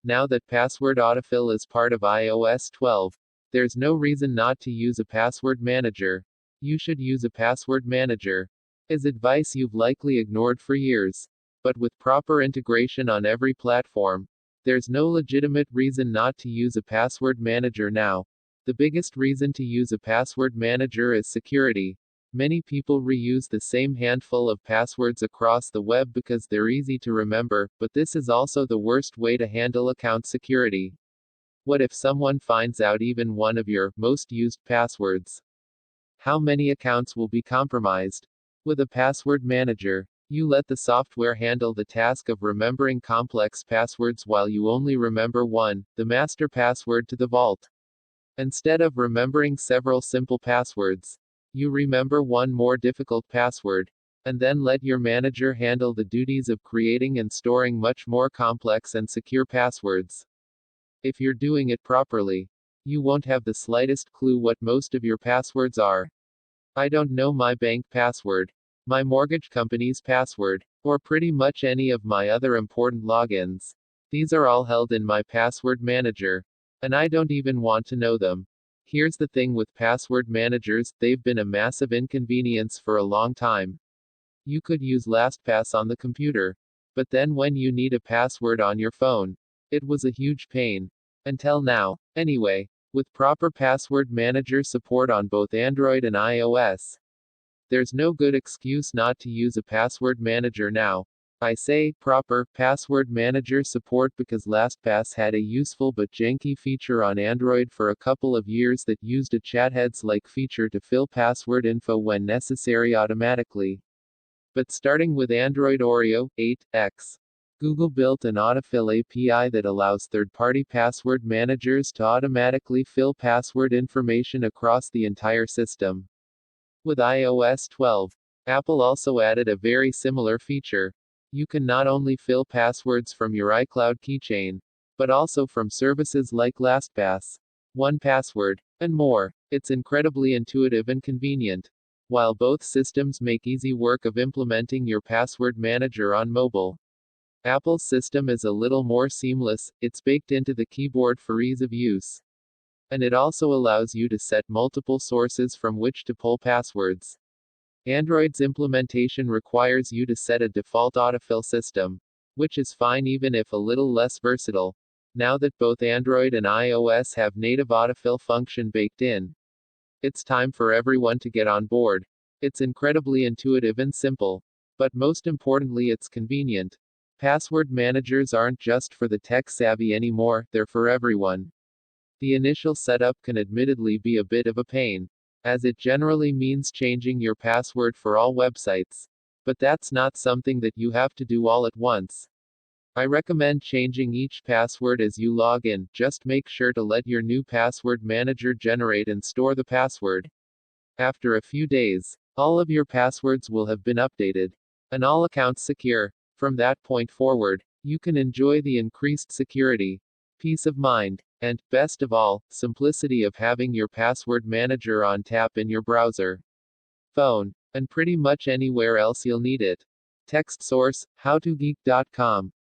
Now that password autofill is part of iOS 12, there's no reason not to use a password manager. You should use a password manager. Is advice you've likely ignored for years. But with proper integration on every platform, there's no legitimate reason not to use a password manager now. The biggest reason to use a password manager is security. Many people reuse the same handful of passwords across the web because they're easy to remember, but this is also the worst way to handle account security. What if someone finds out even one of your most used passwords? How many accounts will be compromised? With a password manager, you let the software handle the task of remembering complex passwords while you only remember one, the master password to the vault. Instead of remembering several simple passwords, you remember one more difficult password, and then let your manager handle the duties of creating and storing much more complex and secure passwords. If you're doing it properly, you won't have the slightest clue what most of your passwords are. I don't know my bank password, my mortgage company's password, or pretty much any of my other important logins. These are all held in my password manager, and I don't even want to know them. Here's the thing with password managers, they've been a massive inconvenience for a long time. You could use LastPass on the computer, but then when you need a password on your phone, it was a huge pain. Until now. Anyway, with proper password manager support on both Android and iOS, there's no good excuse not to use a password manager now. I say proper password manager support because LastPass had a useful but janky feature on Android for a couple of years that used a chatheads-like feature to fill password info when necessary automatically. But starting with Android Oreo 8X, Google built an Autofill API that allows third-party password managers to automatically fill password information across the entire system. With iOS 12, Apple also added a very similar feature. You can not only fill passwords from your iCloud keychain, but also from services like LastPass, 1Password, and more. It's incredibly intuitive and convenient. While both systems make easy work of implementing your password manager on mobile, Apple's system is a little more seamless. It's baked into the keyboard for ease of use. And it also allows you to set multiple sources from which to pull passwords. Android's implementation requires you to set a default autofill system, which is fine even if a little less versatile. Now that both Android and iOS have native autofill function baked in, it's time for everyone to get on board. It's incredibly intuitive and simple. But most importantly, it's convenient. Password managers aren't just for the tech-savvy anymore, they're for everyone. The initial setup can admittedly be a bit of a pain, as it generally means changing your password for all websites. But that's not something that you have to do all at once. I recommend changing each password as you log in. Just make sure to let your new password manager generate and store the password. After a few days, all of your passwords will have been updated, and all accounts secure. From that point forward, you can enjoy the increased security, peace of mind, and, best of all, simplicity of having your password manager on tap in your browser, phone, and pretty much anywhere else you'll need it. Text source, howtogeek.com.